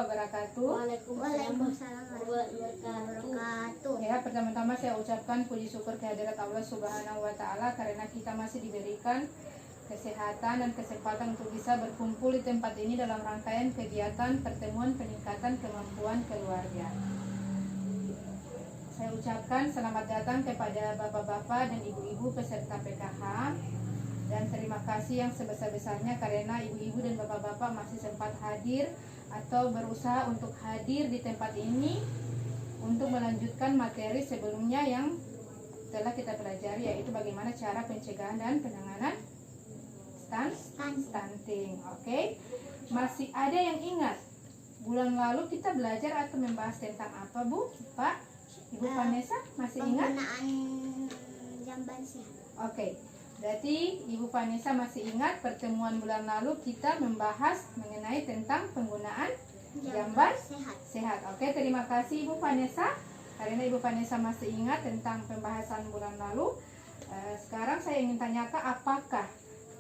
wabarakatuh. Waalaikumsalam warahmatullahi wabarakatuh. Ya, pertama-tama saya ucapkan puji syukur kehadirat Allah Subhanahu wa taala karena kita masih diberikan kesehatan dan kesempatan untuk bisa berkumpul di tempat ini dalam rangkaian kegiatan pertemuan peningkatan kemampuan keluarga. Saya ucapkan selamat datang kepada bapak-bapak dan ibu-ibu peserta PKH. Dan terima kasih yang sebesar-besarnya karena ibu-ibu dan bapak-bapak masih sempat hadir atau berusaha untuk hadir di tempat ini untuk melanjutkan materi sebelumnya yang telah kita pelajari, yaitu bagaimana cara pencegahan dan penanganan stunting. Oke. Masih ada yang ingat bulan lalu kita belajar atau membahas tentang apa, Bu? Pak? Ibu Vanessa masih ingat? Penggunaan jamban sehat. Oke. Berarti Ibu Vanessa masih ingat pertemuan bulan lalu kita membahas mengenai tentang penggunaan jamban sehat. Oke, terima kasih Ibu Vanessa. Karena Ibu Vanessa masih ingat tentang pembahasan bulan lalu. Sekarang saya ingin tanyakan, apakah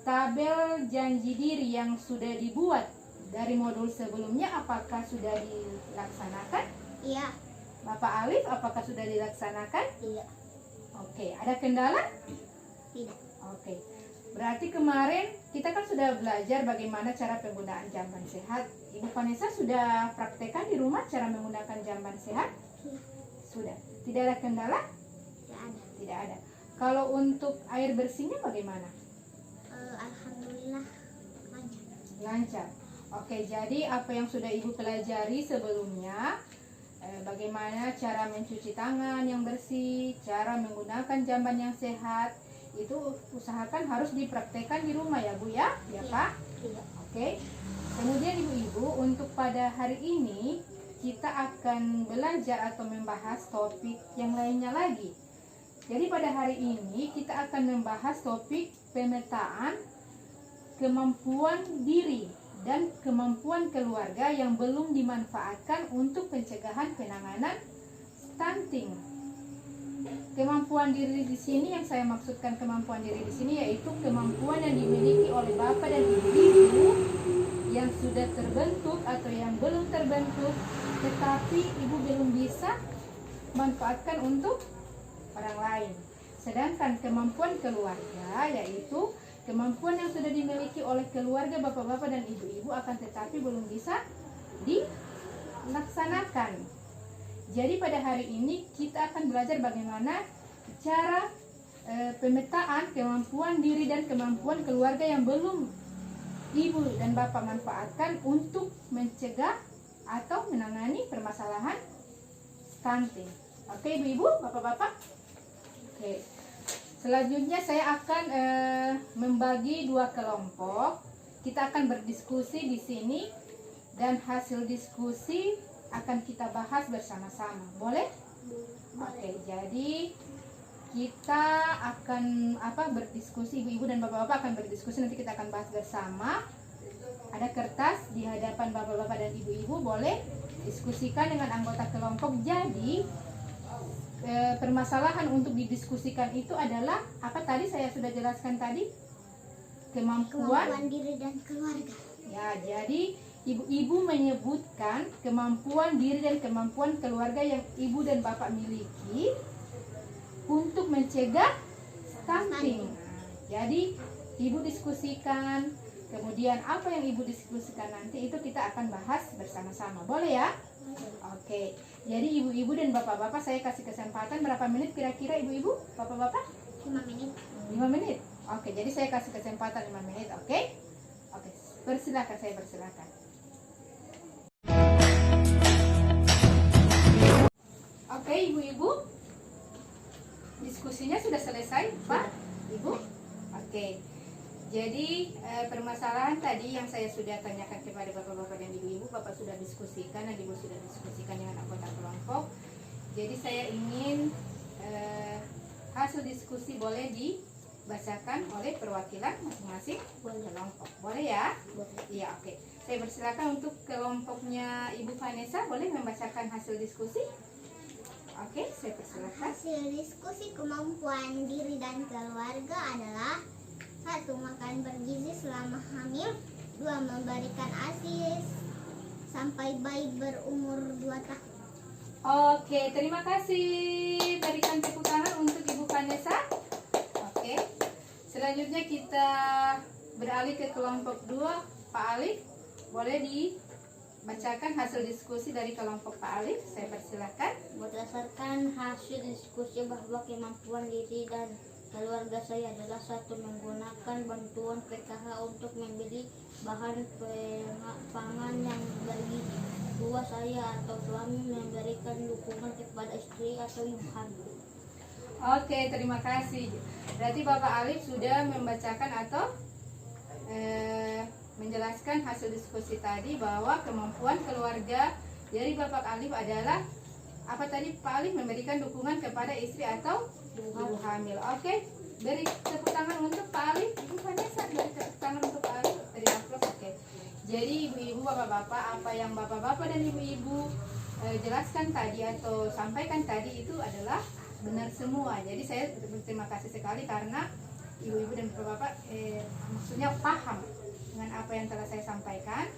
tabel janji diri yang sudah dibuat dari modul sebelumnya apakah sudah dilaksanakan? Iya. Bapak Alif, apakah sudah dilaksanakan? Iya. Oke, ada kendala? Tidak. Oke, berarti kemarin kita kan sudah belajar bagaimana cara penggunaan jamban sehat. Ibu Vanessa sudah praktekkan di rumah cara menggunakan jamban sehat? Iya. Sudah. Tidak ada kendala? Tidak ada. Tidak ada. Kalau untuk air bersihnya bagaimana? Alhamdulillah lancar. Lancar. Oke, jadi apa yang sudah Ibu pelajari sebelumnya, bagaimana cara mencuci tangan yang bersih, cara menggunakan jamban yang sehat, itu usahakan harus dipraktekkan di rumah ya Bu ya, ya Pak? Iya. Oke. Kemudian ibu-ibu, untuk pada hari ini kita akan belajar atau membahas topik yang lainnya lagi. Jadi pada hari ini kita akan membahas topik pemetaan kemampuan diri dan kemampuan keluarga yang belum dimanfaatkan untuk pencegahan penanganan stunting. Kemampuan diri di sini, yang saya maksudkan kemampuan diri di sini yaitu kemampuan yang dimiliki oleh bapak dan ibu yang sudah terbentuk atau yang belum terbentuk, tetapi ibu belum bisa manfaatkan untuk orang lain. Sedangkan kemampuan keluarga yaitu kemampuan yang sudah dimiliki oleh keluarga bapak-bapak dan ibu-ibu akan tetapi belum bisa dilaksanakan. Jadi pada hari ini kita akan belajar bagaimana cara pemetaan kemampuan diri dan kemampuan keluarga yang belum ibu dan bapak manfaatkan untuk mencegah atau menangani permasalahan stunting. Oke ibu-ibu, bapak-bapak? Oke. Selanjutnya saya akan membagi dua kelompok. Kita akan berdiskusi di sini dan hasil diskusi akan kita bahas bersama-sama. Boleh? Oke, jadi kita akan berdiskusi, ibu-ibu dan bapak-bapak akan berdiskusi, nanti kita akan bahas bersama. Ada kertas di hadapan bapak-bapak dan ibu-ibu, boleh diskusikan dengan anggota kelompok. Jadi permasalahan untuk didiskusikan itu adalah apa tadi saya sudah jelaskan tadi? Kemampuan diri dan keluarga. Ya, jadi ibu-ibu menyebutkan kemampuan diri dan kemampuan keluarga yang ibu dan bapak miliki untuk mencegah stunting. Jadi ibu diskusikan, kemudian apa yang ibu diskusikan nanti itu kita akan bahas bersama-sama. Boleh ya? Oke. Jadi ibu-ibu dan bapak-bapak saya kasih kesempatan berapa menit kira-kira ibu-ibu, bapak-bapak? 5 menit. 5 menit. Oke, jadi saya kasih kesempatan 5 menit, oke? Oke, persilakan, saya persilakan. Oke, ibu-ibu, diskusinya sudah selesai, Pak, Ibu? Oke, jadi permasalahan tadi yang saya sudah tanyakan kepada bapak-bapak dan ibu-ibu, bapak sudah diskusikan dan ibu sudah diskusikan dengan anggota kelompok. Jadi saya ingin hasil diskusi boleh dibacakan oleh perwakilan masing-masing kelompok. Boleh ya? Boleh. Iya, oke. Saya persilakan untuk kelompoknya Ibu Vanessa, boleh membacakan hasil diskusi? Oke, saya persilakan. Hasil diskusi kemampuan diri dan keluarga adalah 1. Makan bergizi selama hamil. 2. Memberikan ASI sampai bayi berumur 2 tahun. Oke, terima kasih. Berikan tepuk tangan untuk Ibu Vanessa. Oke. Selanjutnya kita beralih ke kelompok 2. Pak Alif, boleh dibacakan hasil diskusi dari kelompok Pak Alif? Saya persilahkan. Berdasarkan hasil diskusi bahwa kemampuan diri dan keluarga saya adalah satu, menggunakan bantuan PKH untuk membeli bahan pangan yang bergizi. 2, saya atau suami memberikan dukungan kepada istri atau ibu hamil. Oke, terima kasih. Berarti Bapak Alif sudah membacakan atau menjelaskan hasil diskusi tadi bahwa kemampuan keluarga dari Bapak Alif adalah apa tadi Pak Alif? Memberikan dukungan kepada istri atau ibu hamil. Oke, beri tepuk tangan untuk Pak Alif. Ibu Vanessa, beri tepuk tangan untuk Pak Alif. Beri aplaus. Oke. Jadi ibu-ibu, bapak-bapak, apa yang bapak-bapak dan ibu-ibu jelaskan tadi atau sampaikan tadi itu adalah benar semua. Jadi saya berterima kasih sekali karena ibu-ibu dan bapak-bapak maksudnya paham dengan apa yang telah saya sampaikan.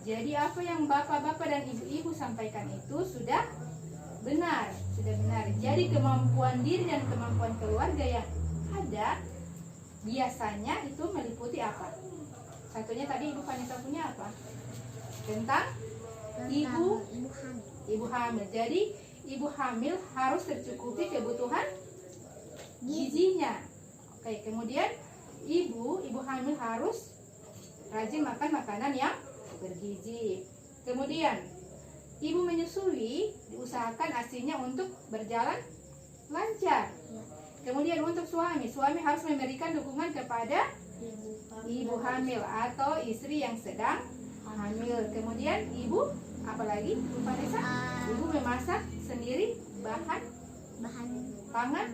Jadi apa yang bapak-bapak dan ibu-ibu sampaikan itu sudah benar, Jadi kemampuan diri dan kemampuan keluarga yang ada biasanya itu meliputi apa? Satunya tadi Ibu Vanessa punya apa? Tentang ibu hamil. Jadi ibu hamil harus tercukupi kebutuhan gizinya. Oke, kemudian ibu hamil harus rajin makan makanan yang bergizi. Kemudian ibu menyusui diusahakan ASI-nya untuk berjalan lancar. Kemudian untuk suami harus memberikan dukungan kepada ibu hamil atau istri yang sedang hamil. Kemudian ibu apalagi Ibu Vanessa? Ibu memasak sendiri bahan pangan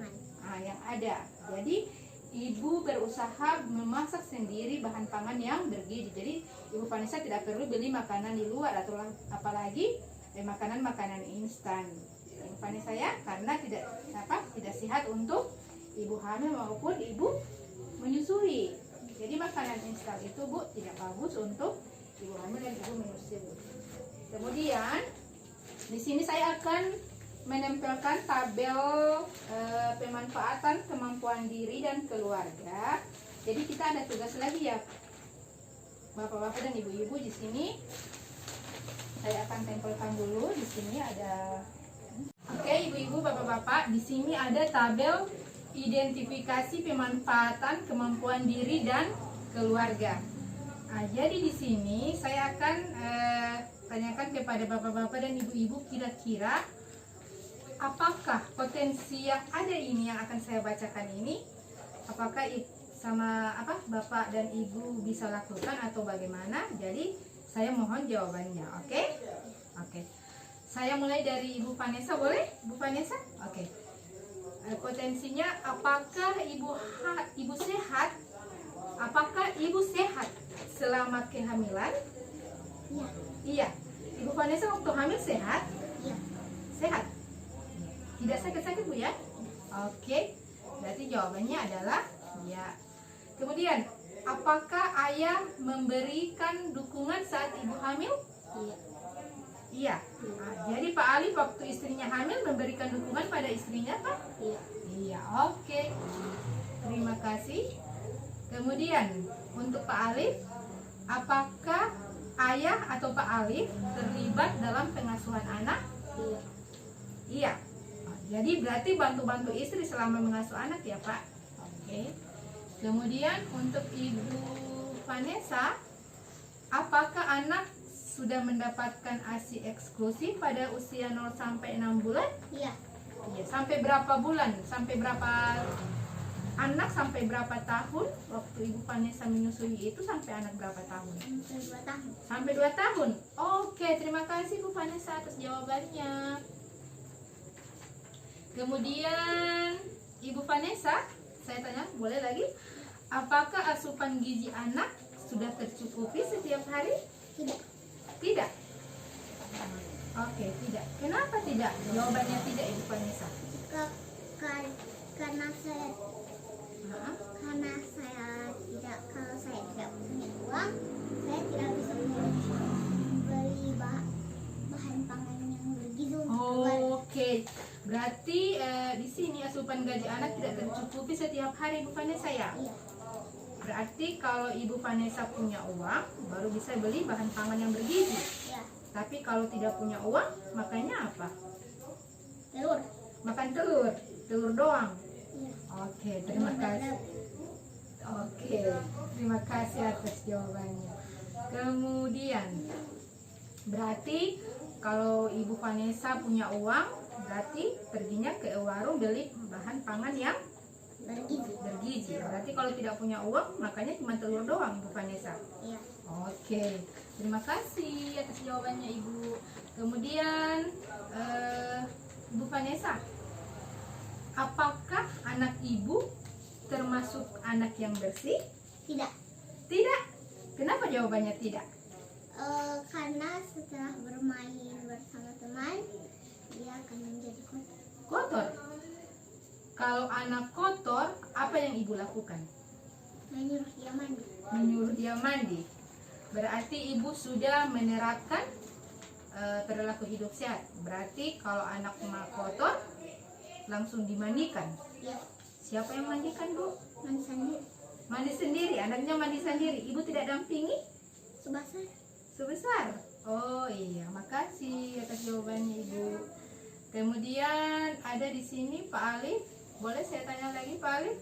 yang ada. Jadi ibu berusaha memasak sendiri bahan pangan yang bergizi. Jadi Ibu Vanessa tidak perlu beli makanan di luar atau apalagi makanan-makanan instan. Ibu Vanessa ya, karena tidak sehat untuk ibu hamil maupun ibu menyusui. Jadi makanan instan itu Bu tidak bagus untuk ibu hamil dan ibu menyusui. Kemudian di sini saya akan menempelkan tabel pemanfaatan kemampuan diri dan keluarga. Jadi kita ada tugas lagi ya, bapak-bapak dan ibu-ibu. Di sini saya akan tempelkan dulu. Di sini ada. Oke, ibu-ibu, bapak-bapak, di sini ada tabel identifikasi pemanfaatan kemampuan diri dan keluarga. Jadi di sini saya akan tanyakan kepada bapak-bapak dan ibu-ibu kira-kira apakah potensi yang ada ini yang akan saya bacakan ini, apakah sama bapak dan ibu bisa lakukan atau bagaimana? Jadi saya mohon jawabannya. Oke. Saya mulai dari Ibu Vanessa, boleh? Ibu Vanessa? Oke. Potensinya apakah ibu sehat? Apakah ibu sehat selama kehamilan? Iya. Ibu Vanessa waktu hamil sehat? Iya. Sehat. Tidak sakit-sakit Bu ya? Oke. Berarti jawabannya adalah iya. Kemudian, apakah ayah memberikan dukungan saat ibu hamil? Iya. Jadi Pak Alif waktu istrinya hamil memberikan dukungan pada istrinya Pak? Iya. Oke. Terima kasih. Kemudian untuk Pak Alif, apakah ayah atau Pak Alif terlibat dalam pengasuhan anak? Iya. Jadi berarti bantu-bantu istri selama mengasuh anak ya Pak? Oke. Kemudian untuk Ibu Vanessa, apakah anak sudah mendapatkan ASI eksklusif pada usia 0 sampai 6 bulan? Iya. Iya. Sampai berapa bulan? Sampai berapa anak sampai berapa tahun? Waktu Ibu Vanessa menyusui itu sampai anak berapa tahun? Sampai 2 tahun. Sampai 2 tahun. Oke, terima kasih Bu Vanessa atas jawabannya. Kemudian Ibu Vanessa, saya tanya, boleh lagi? Apakah asupan gizi anak sudah tercukupi setiap hari? Tidak. Oke, tidak. Kenapa tidak? Jawabannya tidak, Ibu Vanessa. Karena saya kalau saya tidak punya uang, saya tidak bisa beli Berarti di sini asupan gaji anak tidak tercukupi setiap hari Ibu Vanessa ya? Iya. Berarti kalau Ibu Vanessa punya uang, baru bisa beli bahan pangan yang bergizi. Iya. Tapi kalau tidak punya uang, makannya apa? Telur. Makan telur, telur doang. Iya. Oke, terima kasih. Oke, terima kasih atas jawabannya. Kemudian, berarti kalau Ibu Vanessa punya uang, berarti perginya ke warung beli bahan pangan yang bergizi. Berarti kalau tidak punya uang, makanya cuma telur doang Ibu Vanessa. Iya. Oke, terima kasih atas jawabannya Ibu. Kemudian Ibu Vanessa, apakah anak Ibu termasuk anak yang bersih? Tidak. Tidak. Kenapa jawabannya tidak? Karena setelah bermain bersama teman, dia akan menjadi kotor. Kotor. Kalau anak kotor, apa yang Ibu lakukan? Menyuruh dia mandi. Menyuruh dia mandi. Berarti Ibu sudah menerapkan perilaku hidup sehat. Berarti kalau anak kotor, langsung dimandikan. Iya. Siapa yang mandikan, Bu? Mandi sendiri. Mandi sendiri, anaknya mandi sendiri. Ibu tidak dampingi? Sebesar. Sebesar. Oh iya, makasih atas jawabannya Ibu. Kemudian ada di sini Pak Alif. Boleh saya tanya lagi Pak Alif?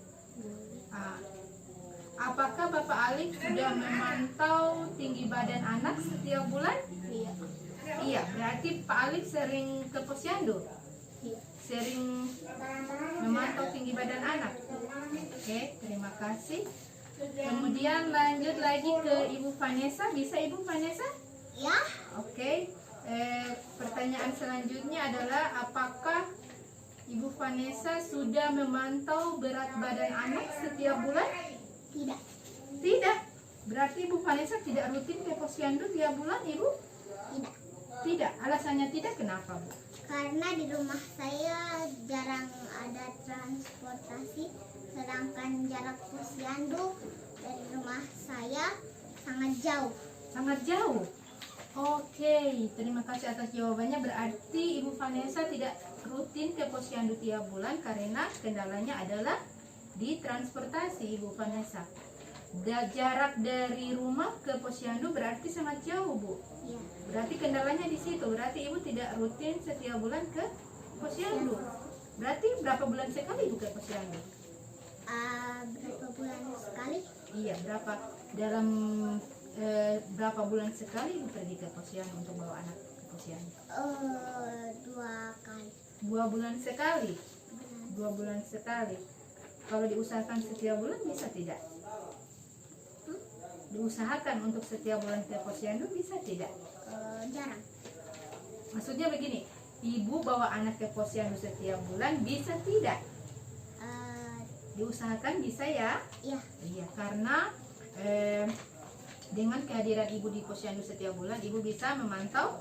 Apakah Bapak Alif sudah memantau tinggi badan anak setiap bulan? Iya. Iya, berarti Pak Alif sering ke posyandu? Iya. Sering memantau tinggi badan anak? Oke, terima kasih. Kemudian lanjut lagi ke Ibu Vanessa. Bisa Ibu Vanessa? Ya. Oke. Pertanyaan selanjutnya adalah apakah Ibu Vanessa sudah memantau berat badan anak setiap bulan? Tidak. Tidak. Berarti Ibu Vanessa tidak rutin ke posyandu tiap bulan, Ibu? Tidak. Tidak. Alasannya tidak kenapa, Bu? Karena di rumah saya jarang ada transportasi, sedangkan jarak posyandu dari rumah saya sangat jauh. Sangat jauh. Oke, terima kasih atas jawabannya. Berarti Ibu Vanessa tidak rutin ke posyandu tiap bulan karena kendalanya adalah di transportasi Ibu Vanessa. Jarak dari rumah ke posyandu berarti sangat jauh, Bu. Iya. Berarti kendalanya di situ. Berarti Ibu tidak rutin setiap bulan ke posyandu. Berarti berapa bulan sekali Ibu ke posyandu? Berapa bulan sekali? Iya, berapa? Dalam berapa bulan sekali Ibu pergi ke posyandu untuk bawa anak ke posyandu? 2 kali. 2 bulan sekali. Bulan. 2 bulan sekali. Kalau diusahakan setiap bulan bisa tidak? Diusahakan untuk setiap bulan ke posyandu bisa tidak? Jarang. Maksudnya begini, Ibu bawa anak ke posyandu setiap bulan bisa tidak? Diusahakan bisa ya? Iya. Iya, karena dengan kehadiran Ibu di posyandu setiap bulan, Ibu bisa memantau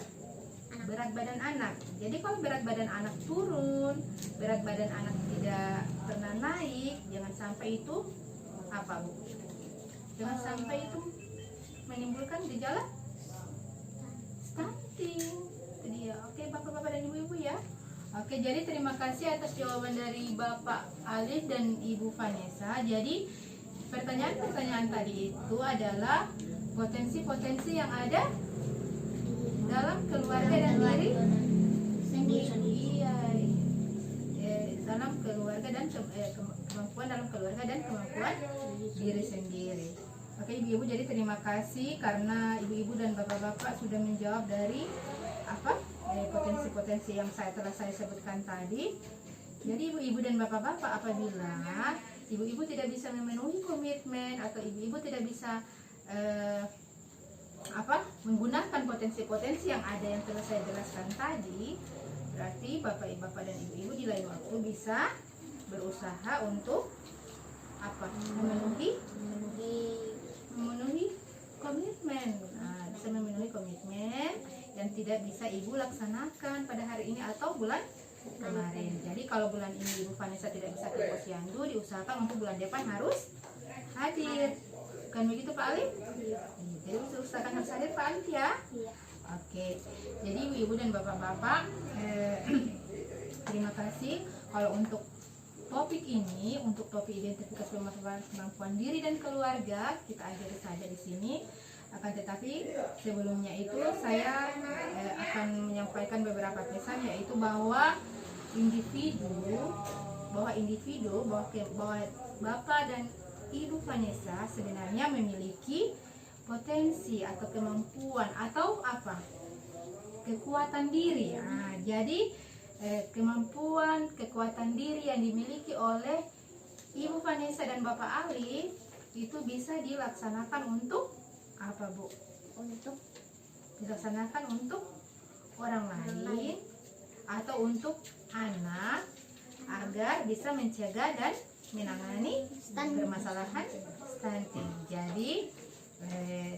berat badan anak. Jadi kalau berat badan anak turun, berat badan anak tidak pernah naik, jangan sampai itu apa, Bu? Jangan sampai itu menimbulkan gejala stunting. Itu dia. Oke, Bapak-bapak dan Ibu-ibu ya. Oke, jadi terima kasih atas jawaban dari Bapak Alif dan Ibu Vanessa. Jadi pertanyaan-pertanyaan tadi itu adalah potensi-potensi yang ada dalam keluarga dan diri Sendiri. iya, dalam keluarga dan kemampuan dalam keluarga dan kemampuan diri sendiri. Oke Ibu-ibu, jadi terima kasih karena Ibu-ibu dan Bapak-bapak sudah menjawab dari potensi-potensi yang telah saya sebutkan tadi. Jadi Ibu-ibu dan Bapak-bapak, apabila Ibu-ibu tidak bisa memenuhi komitmen atau Ibu-ibu tidak bisa menggunakan potensi-potensi yang ada yang telah saya jelaskan tadi, berarti Bapak-bapak dan Ibu-ibu di lain waktu bisa berusaha untuk memenuhi komitmen. Bisa memenuhi komitmen yang tidak bisa Ibu laksanakan pada hari ini atau bulan kemarin. Jadi kalau bulan ini Ibu Vanessa tidak bisa ke posyandu, diusahakan untuk bulan depan harus hadir. Kan begitu Pak Alif? Jadi usahakan harus hadir Pak Alif ya. Iya. Oke. Jadi ibu dan bapak-bapak terima kasih. Kalau untuk topik ini, untuk topik identifikasi kemampuan diri dan keluarga, kita akhiri saja di sini. Akan tetapi sebelumnya itu saya akan menyampaikan beberapa pesan, yaitu bahwa Bapak dan Ibu Vanessa sebenarnya memiliki potensi atau kemampuan atau apa? Kekuatan diri. Nah, jadi kekuatan diri yang dimiliki oleh Ibu Vanessa dan Bapak Ali itu bisa dilaksanakan untuk apa, Bu? Untuk Dilaksanakan untuk orang lain atau untuk anak agar bisa mencegah dan menangani permasalahan stunting. Jadi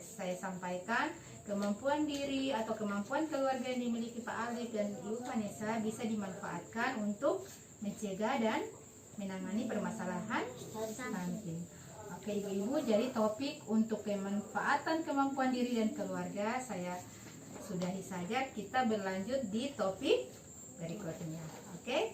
saya sampaikan kemampuan diri atau kemampuan keluarga yang dimiliki Pak Alif dan Ibu Vanessa bisa dimanfaatkan untuk mencegah dan menangani permasalahan stunting. Oke Ibu-ibu, jadi topik untuk kemanfaatan kemampuan diri dan keluarga saya sudahi saja. Kita berlanjut di topik berikutnya. Oke?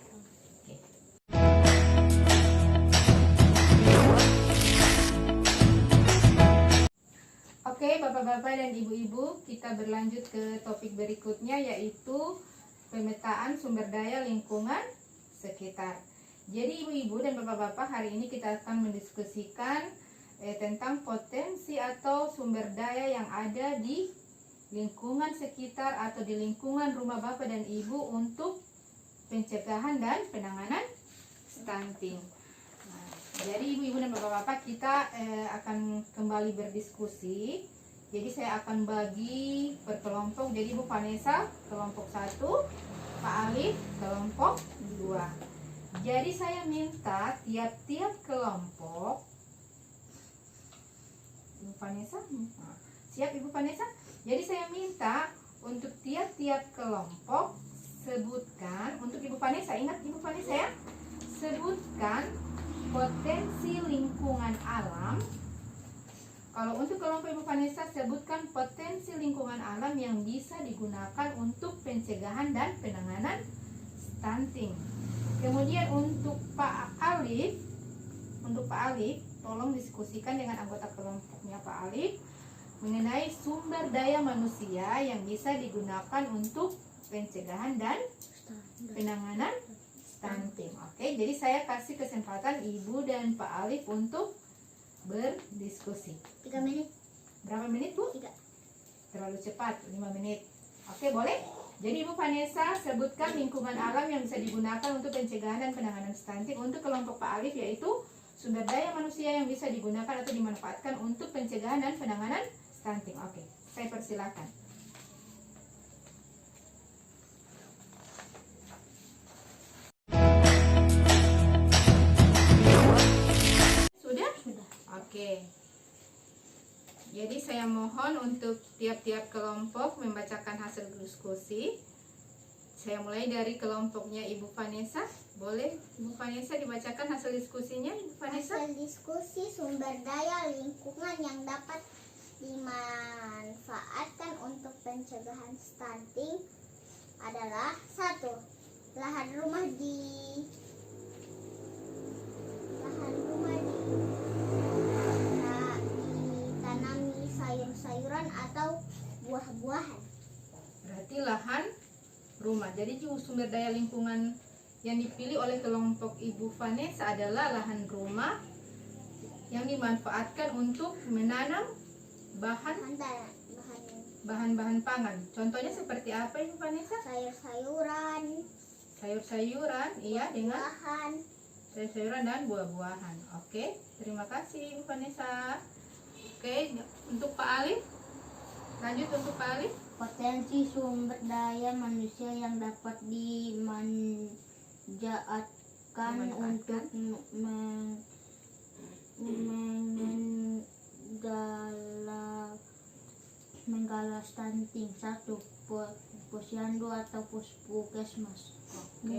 Oke, Bapak-bapak dan Ibu-ibu, kita berlanjut ke topik berikutnya, yaitu pemetaan sumber daya lingkungan sekitar. Jadi Ibu-ibu dan Bapak-bapak, hari ini kita akan mendiskusikan tentang potensi atau sumber daya yang ada di lingkungan sekitar atau di lingkungan rumah Bapak dan Ibu untuk pencegahan dan penanganan stunting. Nah, jadi Ibu-ibu dan Bapak-bapak, kita akan kembali berdiskusi. Jadi saya akan bagi per kelompok. Jadi Ibu Vanessa kelompok 1, Pak Alif kelompok 2. Jadi saya minta tiap-tiap kelompok, Ibu Vanessa, siap Ibu Vanessa? Jadi saya minta untuk tiap-tiap kelompok sebutkan, untuk Ibu Vanessa, ingat Ibu Vanessa ya, sebutkan potensi lingkungan alam. Kalau untuk kelompok Ibu Vanessa, sebutkan potensi lingkungan alam yang bisa digunakan untuk pencegahan dan penanganan stunting. Kemudian untuk Pak Alif, tolong diskusikan dengan anggota kelompoknya Pak Alif mengenai sumber daya manusia yang bisa digunakan untuk pencegahan dan penanganan stunting. Oke, jadi saya kasih kesempatan Ibu dan Pak Alif untuk berdiskusi. 3 menit. Berapa menit, Bu? 3. Terlalu cepat, 5 menit. Oke, boleh? Jadi Ibu Vanessa sebutkan lingkungan alam yang bisa digunakan untuk pencegahan dan penanganan stunting. Untuk kelompok Pak Alif yaitu sumber daya manusia yang bisa digunakan atau dimanfaatkan untuk pencegahan dan penanganan stunting. Oke, saya persilakan. Sudah? Sudah. Oke. Jadi saya mohon untuk tiap-tiap kelompok membacakan hasil diskusi. Saya mulai dari kelompoknya Ibu Vanessa. Boleh Ibu Vanessa dibacakan hasil diskusinya, Ibu Vanessa? Hasil diskusi sumber daya lingkungan yang dapat dimanfaatkan untuk pencegahan stunting adalah 1. Lahan rumah ditanami sayur-sayuran atau buah-buahan. Berarti lahan rumah. Jadi sumber daya lingkungan yang dipilih oleh kelompok Ibu Vanessa adalah lahan rumah yang dimanfaatkan untuk menanam bahan-bahan pangan. Contohnya seperti apa Ibu Vanessa? Sayur-sayuran, Sayur-sayuran, iya, dengan buahan. sayur-sayuran dan buah-buahan. Oke, terima kasih Ibu Vanessa. Oke, untuk Pak Alif, lanjut untuk Pak Alif. Potensi sumber daya manusia yang dapat dimanfaatkan untuk menggala stunting. 1. Posyandu atau puskesmas. 2.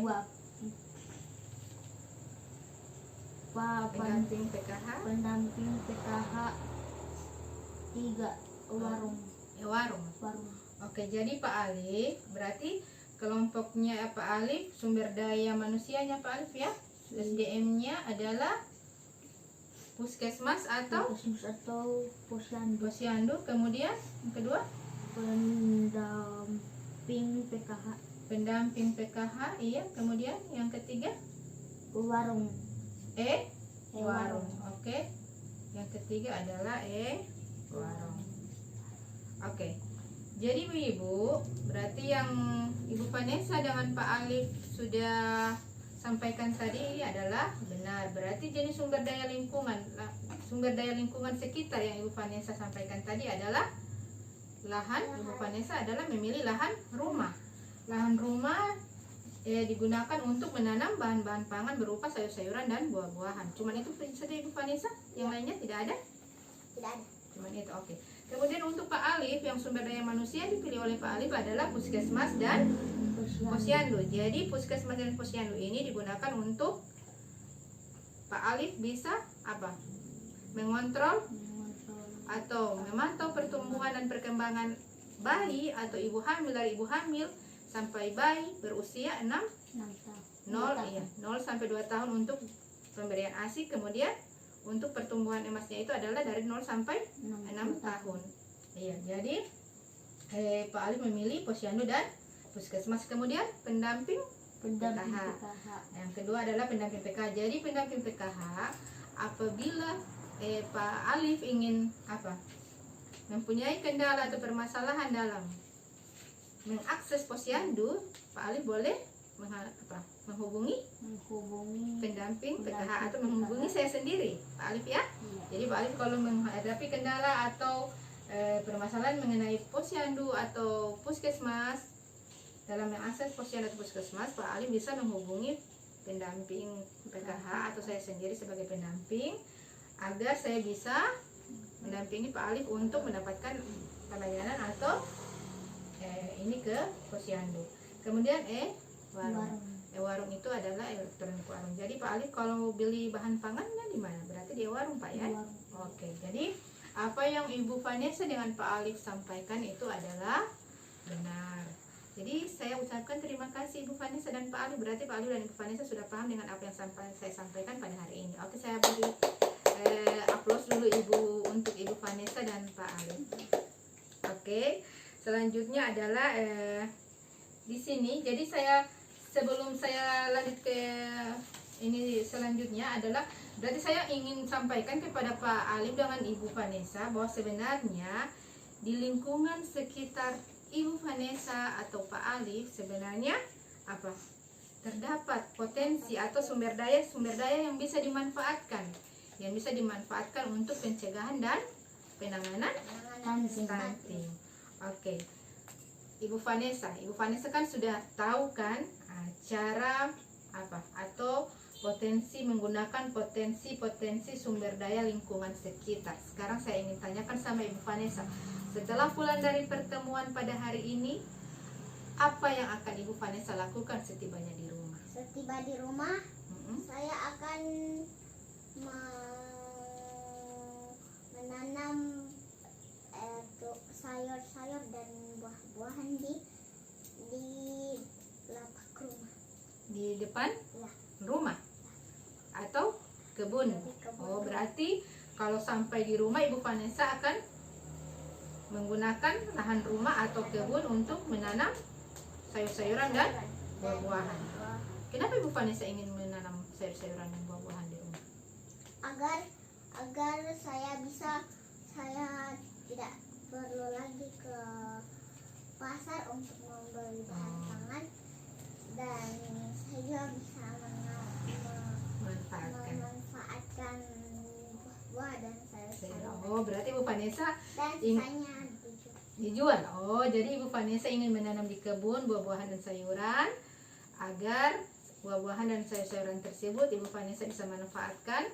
Pendamping PKH. Pendamping PKH. 3. Warung. Warung. Oke, jadi Pak Alif, berarti kelompoknya Pak Alif, sumber daya manusianya Pak Alif ya. SDM-nya adalah puskesmas atau posyandu. Kemudian yang kedua pendamping PKH, iya. Kemudian yang ketiga warung. Warung. Oke. Yang ketiga adalah warung. Oke. Jadi Ibu, berarti yang Ibu Vanessa dengan Pak Alif sudah sampaikan tadi adalah benar. Berarti jenis sumber daya lingkungan sekitar yang Ibu Vanessa sampaikan tadi adalah lahan. Ibu Vanessa adalah memilih lahan rumah. Lahan rumah digunakan untuk menanam bahan-bahan pangan berupa sayur-sayuran dan buah-buahan. Cuman itu saja Ibu Vanessa, yang lainnya tidak ada? Tidak ada. Cuman itu, oke. Kemudian untuk Pak Alif, yang sumber daya manusia dipilih oleh Pak Alif adalah puskesmas dan posyandu. Jadi puskesmas dan posyandu ini digunakan untuk Pak Alif bisa apa? Mengontrol atau memantau pertumbuhan dan perkembangan bayi atau ibu hamil dari ibu hamil sampai bayi berusia 0 sampai 2 tahun untuk pemberian ASI. Kemudian untuk pertumbuhan emasnya itu adalah dari 0 sampai 6 tahun. Iya, jadi Pak Alif memilih posyandu dan puskesmas. Kemudian pendamping PKH. Yang kedua adalah pendamping PKH. Jadi pendamping PKH apabila Pak Alif ingin mempunyai kendala atau permasalahan dalam mengakses posyandu, Pak Alif boleh menghubungi pendamping PKH atau menghubungi saya sendiri, Pak Alif ya. Jadi Pak Alif kalau menghadapi kendala atau permasalahan mengenai posyandu atau puskesmas, dalam mengakses posyandu atau puskesmas, Pak Alif bisa menghubungi pendamping PKH atau saya sendiri sebagai pendamping agar saya bisa mendampingi Pak Alif untuk mendapatkan pelayanan atau ini ke posyandu. Kemudian warung. Warung itu adalah elektronik warung. Jadi Pak Alif kalau beli bahan pangannya di mana? Berarti di warung Pak ya. Oke. Jadi apa yang Ibu Vanessa dengan Pak Alif sampaikan itu adalah benar. Jadi saya ucapkan terima kasih Ibu Vanessa dan Pak Alif. Berarti Pak Alif dan Ibu Vanessa sudah paham dengan apa yang saya sampaikan pada hari ini. Oke, saya beri aplaus dulu untuk Ibu Vanessa dan Pak Alif. Oke, selanjutnya adalah di sini. Jadi sebelum saya lanjut ke ini selanjutnya adalah berarti saya ingin sampaikan kepada Pak Alif dengan Ibu Vanessa bahwa sebenarnya di lingkungan sekitar Ibu Vanessa atau Pak Alif sebenarnya terdapat potensi atau sumber daya yang bisa dimanfaatkan untuk pencegahan dan penanganan stunting. Oke. Ibu Vanessa kan sudah tahu kan cara atau menggunakan potensi sumber daya lingkungan sekitar. Sekarang saya ingin tanyakan sama Ibu Vanessa, setelah pulang dari pertemuan pada hari ini, apa yang akan Ibu Vanessa lakukan setibanya di rumah? Setiba di rumah, saya akan menanam sayur-sayur dan buah-buahan di lapak rumah. Di depan Ya. rumah atau kebun? Oh, berarti kalau sampai di rumah Ibu Vanessa akan menggunakan lahan rumah atau kebun untuk menanam sayur-sayuran dan buah-buahan. Kenapa Ibu Vanessa ingin menanam sayur-sayuran dan buah-buahan di rumah? Agar saya tidak perlu lagi ke pasar untuk membeli bahan pangan, dan saya bisa memanfaatkan buah dan sayur-sayuran. Oh, berarti Ibu Vanessa Dan sisanya dijual. Oh, jadi Ibu Vanessa ingin menanam di kebun buah-buahan dan sayuran agar buah-buahan dan sayur-sayuran tersebut Ibu Vanessa bisa manfaatkan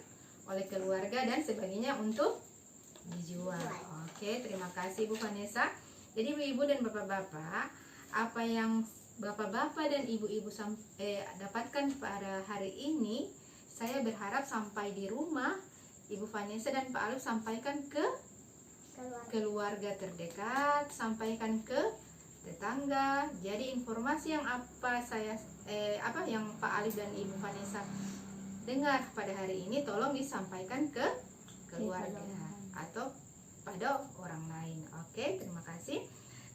oleh keluarga dan sebagainya untuk dijual. Oke, terima kasih Bu Vanessa. Jadi ibu-ibu dan bapak-bapak, apa yang bapak-bapak dan ibu-ibu dapatkan pada hari ini, saya berharap sampai di rumah Ibu Vanessa dan Pak Alif sampaikan ke keluarga terdekat, sampaikan ke tetangga. Jadi informasi yang yang Pak Alif dan Ibu Vanessa dengar pada hari ini tolong disampaikan ke keluarga atau pada orang lain. Oke, terima kasih.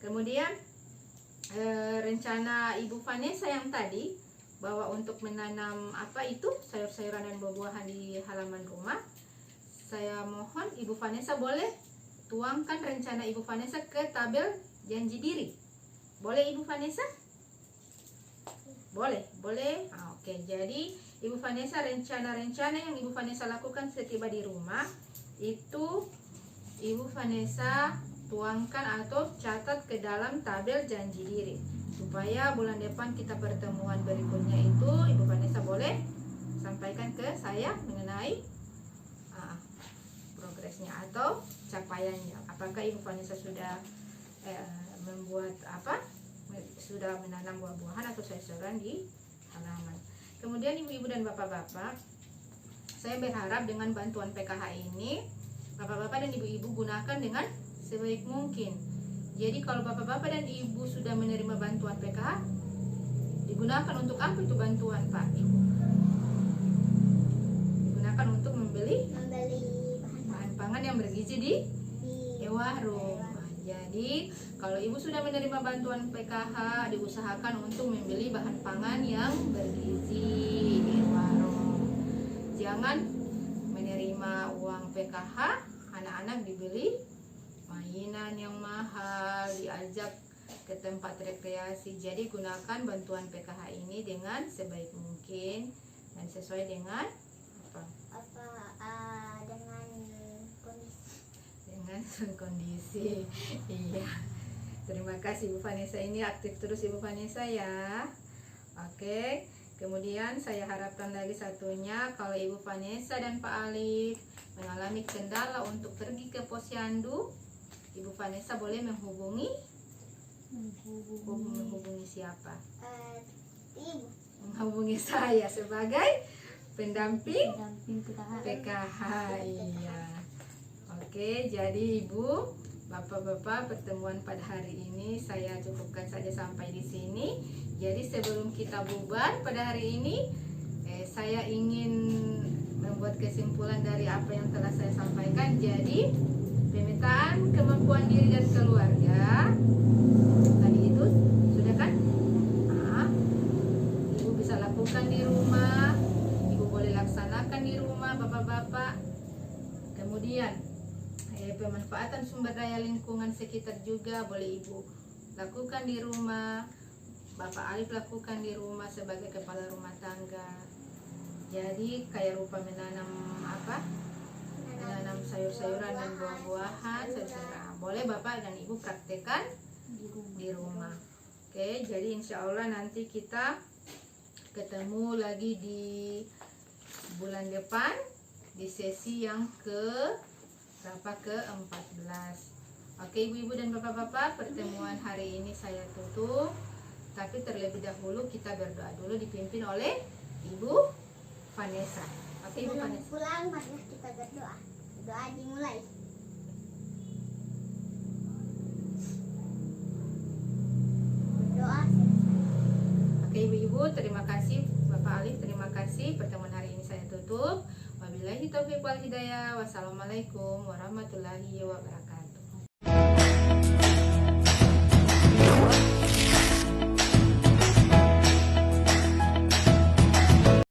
Kemudian rencana Ibu Vanessa yang tadi bahwa untuk menanam sayur-sayuran dan buah-buahan di halaman rumah, saya mohon Ibu Vanessa boleh tuangkan rencana Ibu Vanessa ke tabel janji diri. Boleh Ibu Vanessa? Boleh. Oke, jadi Ibu Vanessa, rencana-rencana yang Ibu Vanessa lakukan setiba di rumah itu Ibu Vanessa tuangkan atau catat ke dalam tabel janji diri, supaya bulan depan kita pertemuan berikutnya itu Ibu Vanessa boleh sampaikan ke saya mengenai progresnya atau capaiannya. Apakah Ibu Vanessa sudah sudah menanam buah-buahan atau sayur-sayuran di halaman. Kemudian ibu-ibu dan bapak-bapak, saya berharap dengan bantuan PKH ini bapak-bapak dan ibu-ibu gunakan dengan sebaik mungkin. Jadi kalau bapak-bapak dan ibu sudah menerima bantuan PKH, digunakan untuk apa itu bantuan Pak Ibu? Digunakan untuk membeli bahan pangan yang bergizi di warung. Jadi kalau ibu sudah menerima bantuan PKH, diusahakan untuk membeli bahan pangan yang bergizi di warung. Jangan menerima uang PKH, anak-anak dibeli mainan yang mahal, diajak ke tempat rekreasi. Jadi gunakan bantuan PKH ini dengan sebaik mungkin dan sesuai dengan dengan kondisi. Iya. Terima kasih Ibu Vanessa, ini aktif terus Ibu Vanessa ya. Oke. Kemudian saya harapkan lagi satunya, kalau Ibu Vanessa dan Pak Alif mengalami kendala untuk pergi ke Posyandu, Ibu Vanessa boleh menghubungi siapa? Menghubungi saya sebagai pendamping PKH. Iya. Oke, jadi Ibu, Bapak-bapak, pertemuan pada hari ini saya cukupkan saja sampai di sini. Jadi sebelum kita bubar pada hari ini, saya ingin membuat kesimpulan dari apa yang telah saya sampaikan. Jadi pemetaan kemampuan diri dan keluarga tadi itu sudah kan? Ibu bisa lakukan di rumah, Ibu boleh laksanakan di rumah bapak-bapak. Kemudian pemanfaatan sumber daya lingkungan sekitar juga boleh Ibu lakukan di rumah, Bapak Alif lakukan di rumah sebagai kepala rumah tangga. Jadi kayak rupa menanam sayur-sayuran dan buah-buahan, boleh Bapak dan Ibu praktekkan di rumah. Oke, jadi insya Allah nanti kita ketemu lagi di bulan depan di sesi yang ke-14. Oke, ibu-ibu dan bapak-bapak, pertemuan hari ini saya tutup. Tapi terlebih dahulu kita berdoa dulu dipimpin oleh Ibu Vanessa. Oke, Ibu Vanessa. Pulang mari kita berdoa. Doa dimulai. Berdoa. Oke, ibu-ibu, terima kasih. Bapak Alif, terima kasih. Pertemuan hari ini saya tutup. Wabillahi taufiq wal hidayah. Wassalamualaikum warahmatullahi wabarakatuh.